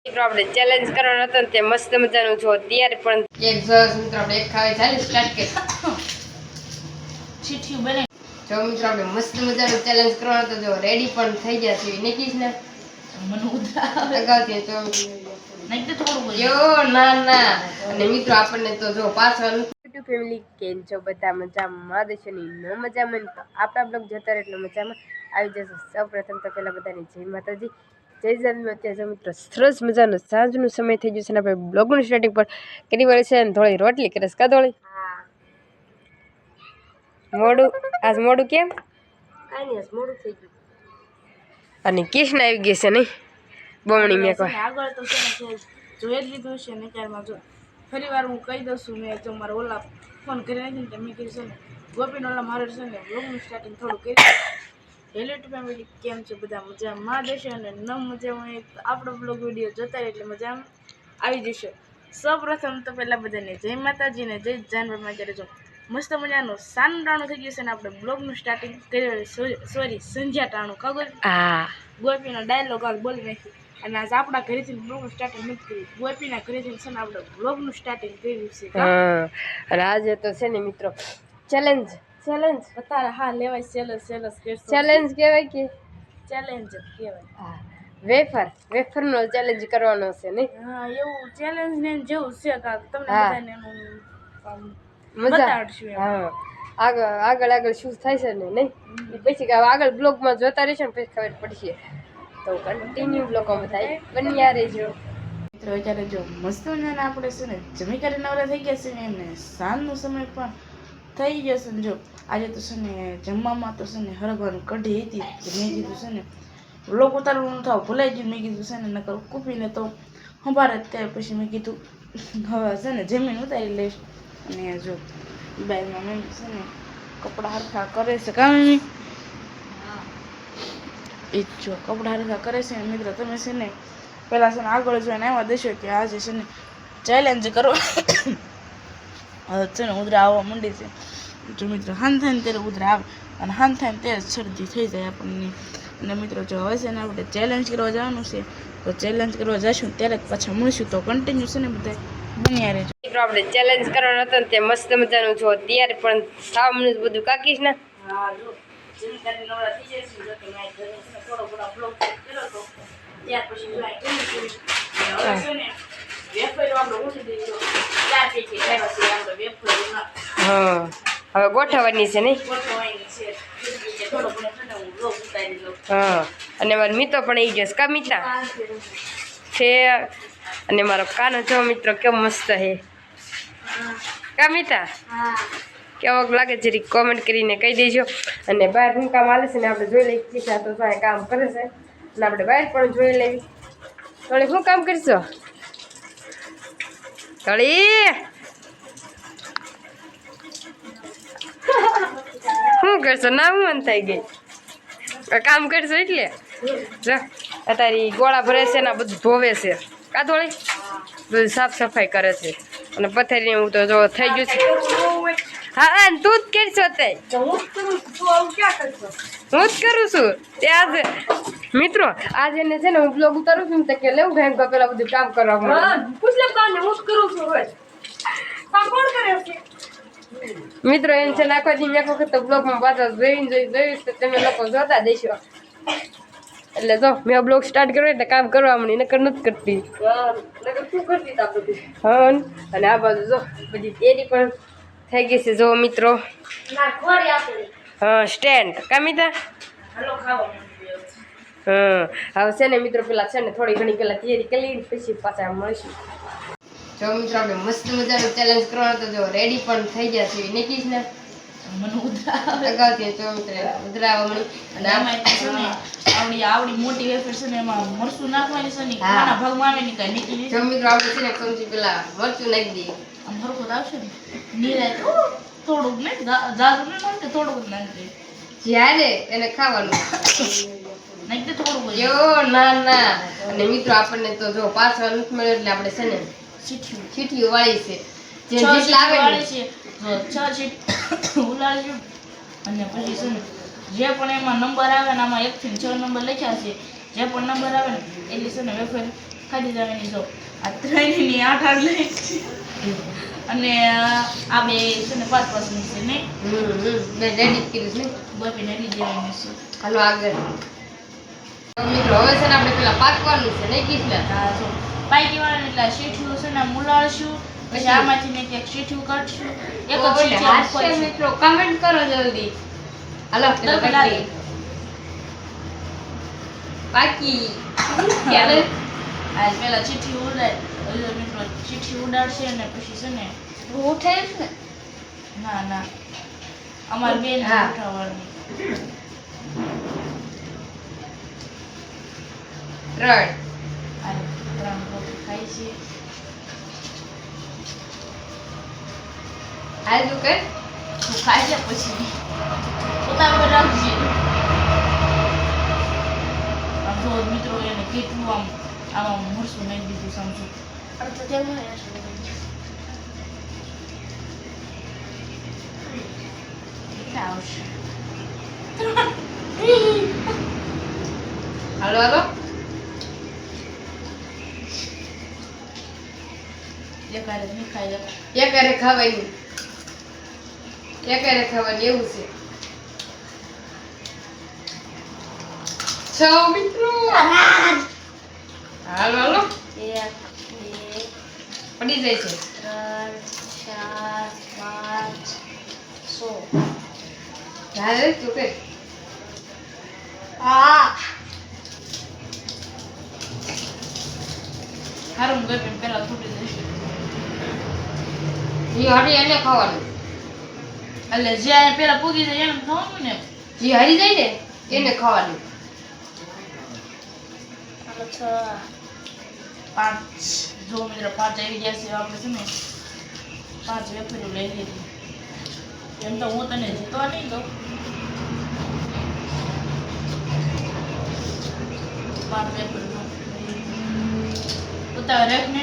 આપણે ચેલેન્જ કરવાનો હતો તે મસ્ત મજાનું જો અત્યારે પણ એક સરસ મિત્રો આપણે એક ખાવે ચાલે સ્ટાર્ટ કે ચીઠી બને જો મિત્રો આપણે મસ્ત મજાનું ચેલેન્જ કરવાનો હતો જો રેડી પણ થઈ ગયા છે નીકીશ ને મને ઉધરા આવે અગાઉથી તો નહીં તો થોડું યો ના અને મિત્રો આપણને તો જો પાછળ યુટ્યુબ ફેમિલી કેમ છો બધા મજામાં દેશની ન મજામાં તો આપણા બ્લોગ જોતા એટલે મજામાં આવી જશે સૌપ્રથમ તો પહેલા બધાની જય માતાજી જય જન્મ અત્યારે મિત્રો સરસ મજાનો સાંજનો સમય થઈ ગયો છે ને આપણે બ્લોગનું સ્ટાર્ટિંગ પર કેટલી વાર છે ને થોડી રોટલી કરીશ કા થોડી મોડું આજ મોડું કેમ કાંઈ નહીં આજ મોડું થઈ ગયું અને કૃષ્ણ આવી ગઈ છે નહીં બમણી મેં કહે આગળ તો છે ને જોઈ જ લીધું છે ને ત્યારમાં જો ફરી વાર હું કહી દઉં છું મેં જો મારા ઓલા ફોન કરી નાખીને તો મેં કીધું છે ને ગોપીનો ઓલા મારે છે ને બ્લોગનું સ્ટાર્ટિંગ થોડું કરી હેલો ટુ ફેમિલી કેમ છે બધા મજામાં દેશે અને ન મજામાં આપણો બ્લોગ વિડીયો જોતા રહે એટલે મજામાં આવી જશે સૌપ્રથમ તો પહેલાં બધાને જય માતાજી ને જય જાનવરમાં જ્યારે જો મસ્ત મજાનું સાનું ટાણું થઈ ગયું છે ને આપણે બ્લોગનું સ્ટાર્ટિંગ કરી સોરી સંધ્યા ટાણું ખબર હા ગોપીનો ડાયલોગ હાલ બોલી નાખી અને આજ આપણા ઘરેથી બ્લોગનું સ્ટાર્ટિંગ નથી કર્યું ગોપીના ઘરેથી છે ને આપણે બ્લોગનું સ્ટાર્ટિંગ કર્યું છે અને આજે તો છે ને મિત્રો ચેલેન્જ અત્યારે હા લેવાય ચેલેન્જ કહેવાય કે ચેલેન્જ જ કહેવાય હા વેફરનો ચેલેન્જ કરવાનો છે નહીં હા એવું ચેલેન્જ ને જેવું છે કાક તમને હા. બધાને એનું મજા બતાડશું એમ. હા આગળ શું થાય છે ને નહીં પછી આગળ બ્લોગમાં જોતા રહેશે ને પછી ખબર પડશે તો કન્ટિન્યુ બ્લોગમાં થાય બન્યા રહેજો મિત્રો અત્યારે જો મસ્ત મજાના આપણે છે ને જમી કરી નવરા થઈ ગયા છે ને એમને સાંજનો સમય પણ થઈ ગયો છે ને જો આજે તો છે ને જમવામાં તો છે ને હરગવાનું કઢી હતી મેં કીધું છે ને બ્લોગ ઉતારવાનું થાવ ભૂલાઈ ગયું મેં કીધું છે ને નકર કૂપીને તો સંભાળે ત્યારે પછી મેં કીધું હવે છે ને જમીન ઉતારી લઈશ અને જો બાઈમાં મેં છે ને કપડાં હરખા કરે છે કામ એ જ જો કપડાં હરખા કરે છે ને મિત્રો તમે છે ને પહેલાં છે ને આગળ જોઈને આવ્યા દેશો કે આજે છે ને ચેલેન્જ કરો હવે છે ને ઉધરા આવવા માંડી છે જો મિત્રો હાન થાય ને ત્યારે ઉધરા આવે અને હાન થાય ને ત્યારે શરદી થઈ જાય આપણને અને મિત્રો જો હવે છે ને આપણે ચેલેન્જ કરવા જવાનું છે તો ચેલેન્જ કરવા જઈશું ત્યારે પાછા મળીશું તો કન્ટિન્યુ છે ને બધા બન્યા રહેજો આપણે ચેલેન્જ કરવાનો હતો ને તે મસ્ત મજાનું જો અત્યારે પણ સામનું બધું કાકીશ ને હા જો જમીન નવરા થઈ જાય છે જો કે મેં થોડો ઘણો બ્લોગ કર્યો તો ત્યાર પછી જો આ કેવું હવે છે ને વેફર આપણે ઉઠી દીધો ચાર પેટી ખાવા છે આપણે વેફર હા હવે ગોઠવવાની છે નહીં ગોઠવવાની છે થોડો ઘણો છે ને હું બ્લોગ ઉતારી લઉં હા અને મારો મિત્રો પણ આવી જશે કા મિતા છે અને મારો કાનો જો મિત્રો કેવો મસ્ત છે કા મિતા કેવો લાગે જરી કોમેન્ટ કરીને કહી દેજો અને બહાર શું કામ હાલે છે ને આપણે જોઈ લઈએ કિસ્સા તો શું કામ કરે છે અને આપણે બહાર પણ જોઈ લેવી થોડી શું કામ કરશો થોડી શું કરશો ના હું મન થઈ ગઈ કામ કરશો એટલે જો અત્યારે ગોળા ભરે છે ને બધું ધોવે છે કા થોડી બધું સાફ સફાઈ કરે છે અને પથારી હું તો જો થઈ ગયું છે હા તું જ કરશો તે હું જ કરું છું તે આજે મિત્રો આજે એને છે ને હું બ્લોગ ઉતારું છું ને તો કે લેવું ઘેમ પેલા બધું કામ કરવા મળે હું જ કરું છું મિત્રો એમ છે નાખવા દી મેં વખત તો બ્લોગમાં પાછા જોયું તો તમે લોકો જોતા દેશો એટલે જો મેં બ્લોગ સ્ટાર્ટ કર્યો એટલે કામ કરવા મળી નકર નથી કરતી હા અને આ બાજુ જો બધી તેરી પણ થઈ ગઈ છે જો મિત્રો હા સ્ટેન્ડ કામિતા હા હવે છે ને મિત્રો પેલા છે ને થોડી ઘણી પેલા તૈયારી કરી પછી પાછા મળીશું જો મિત્રો આપણે મસ્ત મજાનું ચેલેન્જ કરવાનો તો જો રેડી પણ થઈ ગયા છે નીકીશ ને મને ઉધરા અગાઉથી તો મિત્રો ઉધરાવા મળી અને આમાં છે ને આવડી મોટી વેફર છે ને એમાં મરચું નાખવાની છે ને ખાના ભાગમાં આવે ને કાંઈ નીકળી જો મિત્રો આપણે છે ને સમજી પેલા મરચું નાખી દઈએ આમ હરખું આવશે ને નીરાય થોડુંક ને જાજુ ને નાખે થોડુંક નાખે જ્યારે એને ખાવાનું નાખી દે થોડુંક યો ના અને મિત્રો આપણને તો જો પાછળ નથી મળ્યો એટલે આપણે છે ને ચીઠીઓ વાળી છે જે જેટલા આવે છે 6 ચીટ ઉલાળી અને પછી છે ને જે પણ એમાં નંબર આવે ને આમાં 1 થી 6 નંબર લખ્યા છે જે પણ નંબર આવે ને એટલી છે ને વેફર ખાધી જવાની જો આ ત્રણની 8 આગ લઈ અને આ બે છે ને 5 ની છે ને બે રેડી કરીશ ને બફી ને લીધી દેવાની છે હાલો આગળ મિત્રો હવે છે ને આપણે પેલા પાકવાનું છે નહીં કીધલા આ જો પાકી વાળા એટલે શેઠું છે ને મુલાળશું પછી આમાંથી ને એક શેઠું કાઢશું એક જ શેઠી હાસ્ય મિત્રો કમેન્ટ કરો જલ્દી હાલો પેલો કાઢી બાકી ક્યારે આ પેલા ચીઠી ઉડાડ મિત્રો ચીઠી ઉડાડશે ને પછી છે ને ઉઠે ને ના ના અમાર બેન હા. ઉઠાવવાની ત્રણ આ ત્રણ લોકો ખાય છે હાલ તું કર તું ખાઈ લે પછી પોતાનું રાખજે આમ જો મિત્રો એને કેટલું આમાં મરસું નાખી દીધું સમજો કેટલા આવશે હાલો હાલો એકારે નહીં ખાઈ લે એકારે ખાવાની એવું છે છ મિત્રો હાલો હાલો 1 2 પડી જાય છે 3 4 5 6 હાલે તું કર હારું ગઈ પણ પેલા તૂટી જશે જી હરી એને ખાવાનું એટલે જે આ પેલા પૂગી જાય એને ખાવાનું ને જી હરી જાય ને એને ખાવાનું 5 જો મિત્રો 5 આવી ગયા છે આપણે છે ને 5 વેફરો લઈ લીધી એમ તો હું તને જીતવા નહીં દઉં 5 વેફરો ઉતાર રેખ ને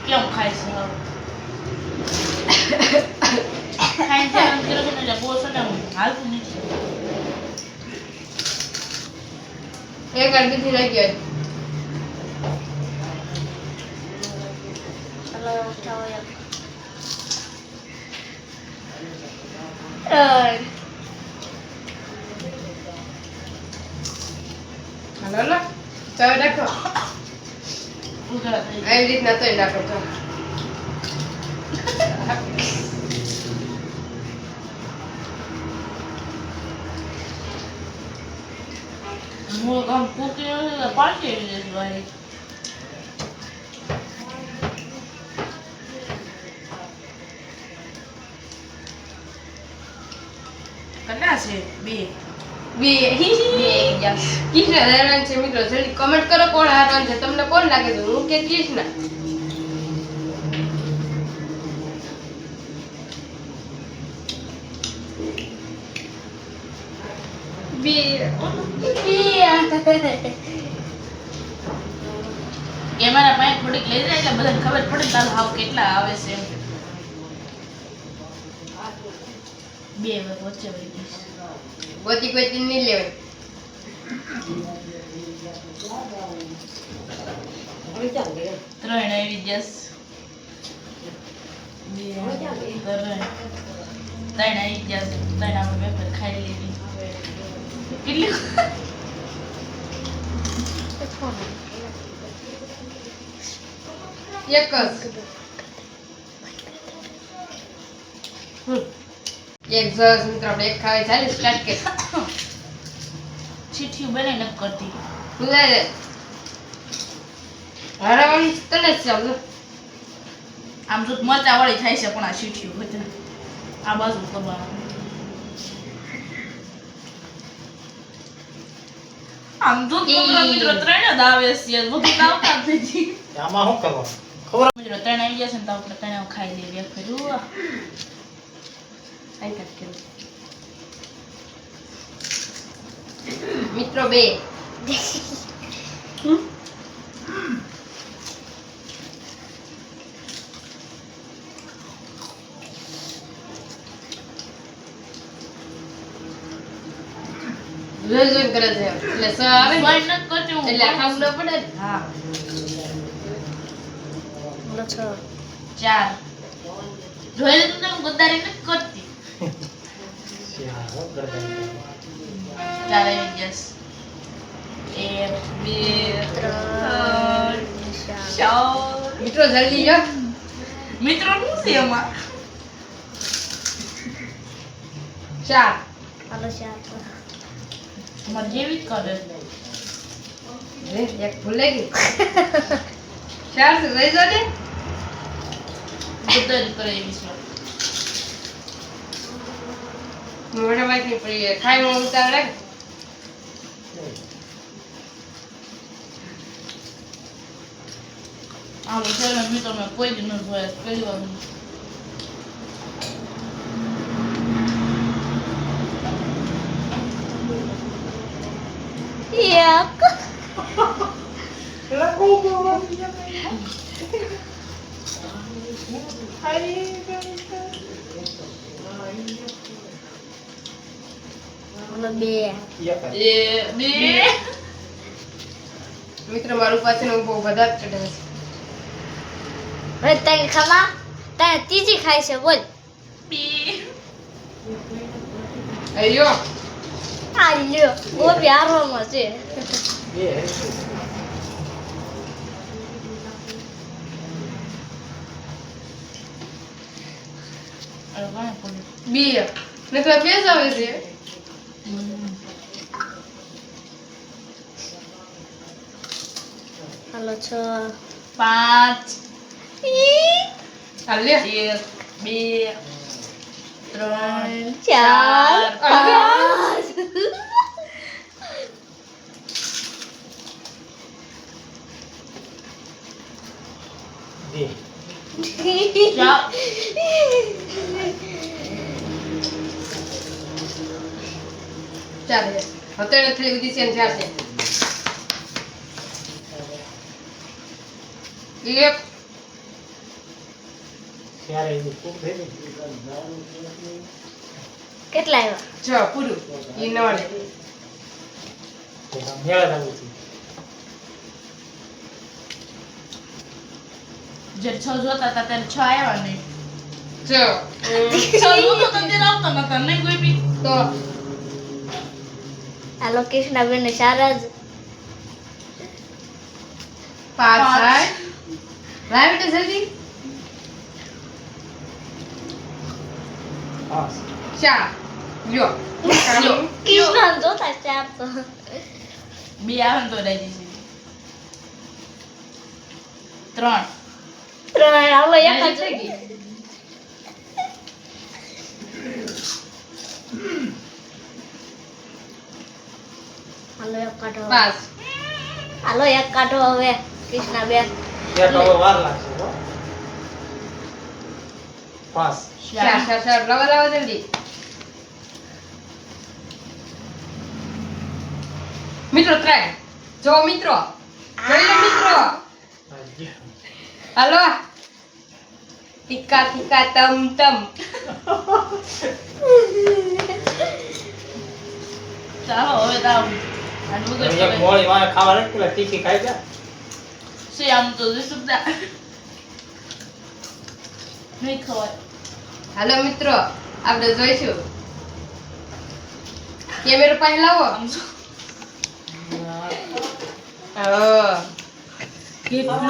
કેમ ખાય છે હવે ખાઈને ચાલુ કર્યો છે ને એટલે બહુ છે ને હાલતું નથી એક અડધી રહી ગયો હાલો હાલો ચાલો નાખો ઉઘાડા થઈ આવી રીતના તોય નાખો તો મૂળ કામ કૂકી પાછી આવી જશે વારી કેટલા છે બે બે કિશન હેરાન છે મિત્રો જલ્દી કમેન્ટ કરો કોણ હેરાન છે તમને કોણ લાગે છે હું કે કિશન બે કેમેરા પાસે થોડીક લઈ જાય એટલે બધાને ખબર પડે ને તારું હાવ કેટલા આવે છે એમ બે વચ્ચે વળી ગઈ છે. ગોતી ગોતી નહીં લેવાય ત્રણ આવી જસ ત્રણ આવી જશે ત્રણ આપણે વેફર ખાઈ લીધી કેટલી એક જ એક સરસ મિત્ર આપણે એક ખાવી ચાલે સ્ટાર્ટ કે ચીઠી બને નથી કરતી લે હરાવાની તને જ ચાલો આમ જો મરચા વાળી થાય છે પણ આ ચીઠીઓ બધા આ બાજુ કરવાનું આમ જો મિત્રો ત્રણ જ આવે છે બધું આવતા જ નથી આમાં શું કરવાનું મિત્રો ત્રણ આવી જશે ને તો આપણે ત્રણ ખાઈ લઈએ ખરું આઈ કાટ કે મિત્રો બે જોઈ જોઈ કરે છે એટલે એટલે સ આવે ને બંધ નથી કરતી હું. એટલે ખાવું ન પડે ને. હા હાલો 6 4 જોઈ લીધું ને હું ગદ્દારી નથી કરતી. 4 આવી ગેસ 1 2 3 4 મિત્રો જલ્દી જો. મિત્રો શું છે એમાં 4 હાલો 4 અમારે જેવી જ કરે રે એક ભૂલાઈ ગઈ 4 તો લઈ જો ને. ગદ્દારી કરે એવી છે. મોઢા માંથી પડી ખાઈ માં ઉતાર લાગે. આમ છે ને મિત્રો મેં કોઈ દી ન જોયા પહેલી વાર એક હાલો 2 બે મિત્રો મારું પાછળ બહુ બધા જ ચડે છે. હવે તને ખમા તને ત્રીજી ખાય છે બોલ બે અయ్యో આ લ્યો ગોપી હારવામાં છે અરે વાહ પડ્યું. બે નકરા બે જ આવે છે. હાલો 6 5 હાલ લે 1 2 3 4 ચાર ચાલે અત્યારે થોડી બધી સેન ચાર છે. એક કેટલા આવ્યા 6 પૂરું ઈ નવાડે. જે 6 જોતા હતા ત્યારે 6 આવ્યા નહીં. 6 6 જોતો તો ત્યારે આવતા નતા નહીં કોઈ બી. તો હાલો કૃષ્ણાબેન ને સારા જ 5 થાય લાવ બેટા જલ્દી 4 લ્યો કૃષ્ણ જોતા 4 તો બે આવે ને તો રાજી છે. 3 ત્રણ હાલો એક રાજી જ થઈ ગઈ. હાલો એક કાઢો 5 હાલો એક કાઢો હવે કૃષ્ણાબેન ચાર લાવો જલ્દી. મિત્રો ટ્રાય જો મિત્રો જોઈ લો મિત્રો. હાલો ટીકા ટીકા તમ તમ. ચાલો હવે તો આમ આનું વગર છે આમ તો જોઈશું જ ના. નહીં ખવાય. હાલો મિત્રો આપણે જોઈશું. કેમેરો પાસે લાવો. આમ જો હા કેટલું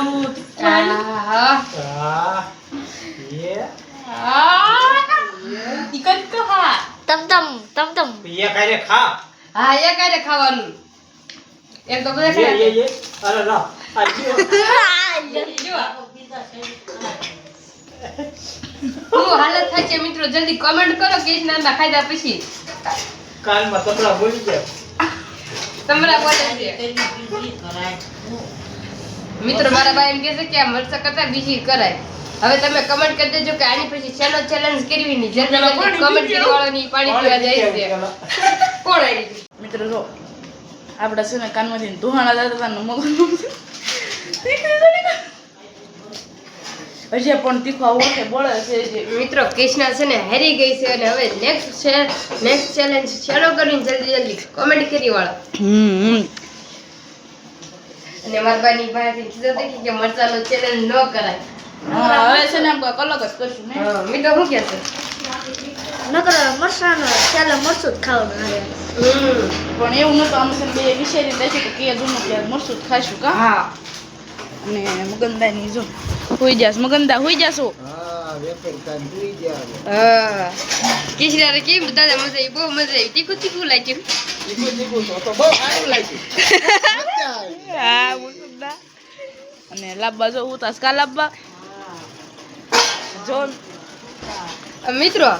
હા ટિકટ તો હા તમ તમ હા એ કારે ખાવાનું એમ તો બધા ખાય. જો હું હાલત થાય છે મિત્રો જલ્દી કમેન્ટ કરો કે ના ખાધા પછી તમારા બોલે છે. મિત્રો મારા ભાઈ એમ કહે છે કે આ મરચા કરતા બીજી કરાય. હવે તમે કમેન્ટ કરી દેજો કે આની પછી છેલ્લો ચેલેન્જ કરવી ની જલ્દી જલ્દી કમેન્ટ કરી વાળાની પાણી પીવા જાય છે. કોણ આવી મિત્રો જો આપડા છે ને કાનમાંથી ધોહાણા જતા હતા ને મગજ હજી પણ તીખા ઓઠે બળે છે જે મિત્રો કૃષ્ણા છે ને હારી ગઈ છે અને હવે નેક્સ્ટ ચેલેન્જ શરૂ કરીને જલ્દી કોમેડી કરી વાળો અને મારા બાની ભાઈથી કીધું હતું કે મરચાનો ચેલેન્જ ન કરાય. હા હવે છે ને આમ કંઈક અલગ જ કરશું ને હા મિત્રો શું કહે છે? નકર મરસાનો ચાલે મરચું જ ખાવાનું આવે. પણ એવું નતું આમ છે ને બે વિચારીને બેસી તો કે દૂનું કે મરસું જ ખાઈશું કા હા અને મગનદાની જો હોઈ જાસ મગનદા હોઈ જાશો હા કૃષ્ણાને કેમ દાદા મજા આવી? બહુ મજા આવી. તીખું લાગ્યું. હા મગનદા અને લાવવા જો ઉતાસ કા લાવવા જો મિત્રો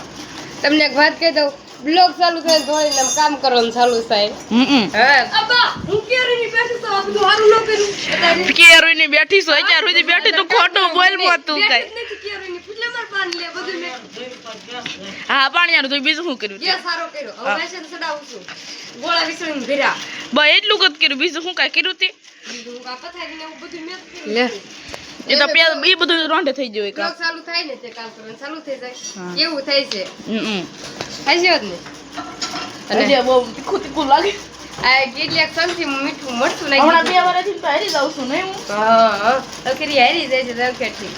તમને એક વાત કહી દઉં, બ્લોગ ચાલુ થાય ધોઈને આમ કામ કરવાનું ચાલુ થાય. હા અબ્બા હું કેરીની બેઠી તો આ બધું હારું ન કર્યું. કેરોઈની બેઠી છો અત્યાર સુધી બેઠી તું ખોટું બોલ મત તું કઈ નથી કેરીની એટલે માર પાણી લે બધું મેં હા પાણીયાનું તું બીજું શું કર્યું જે સારો કર્યો. હવે વાસણ સડાવું છું. ગોળા વિસણીને ભર્યા. બસ એટલું જ કર્યું બીજું શું કાંઈ કર્યું તે બીજું હું કાપા થાય ને એવું બધું મેં જ કર્યું. એ તો પેલા એ બધું રોંઢે થઈ ગયું બ્લોગ ચાલુ થાય ને તે કામ કરવાનું ચાલુ થઈ હા. જાય. એવું થાય છે. હમ હાચી વાત ને? અને હજી બહુ તીખું લાગે આ કેટલાક ચમચી મીઠું મરચું હમણાં નાખી 2 વર્ષથી તો હારી જાઉં છું નહીં હું હા અખરી હારી જાય છે દવકેથી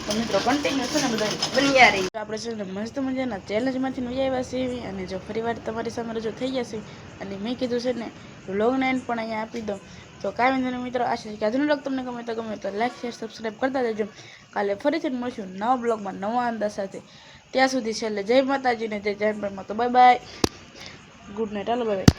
તો મિત્રો કન્ટિન્યુ છે ને બધા બન્યા રહી. આપણે છે ને મસ્ત મજાના ચેલેન્જમાંથી નવી આવ્યા છીએ અને જો ફરીવાર તમારી સામે રજૂ થઈ જશે અને મેં કીધું છે ને વ્લોગના એન્ડ પણ અહીંયા આપી દો તો કાંઈ વાંધો નહીં મિત્રો આશા છે કે આજનો વ્લોગ તમને ગમે તો લાઈક શેર સબસ્ક્રાઈબ કરતા જજો. કાલે ફરીથી મળશું નવા બ્લોગમાં નવા અંદાજ સાથે. ત્યાં સુધી છેલ્લે જય માતાજીને જય જૈન પર તો બાય બાય ગુડ નાઇટ હાલો બાય બાય.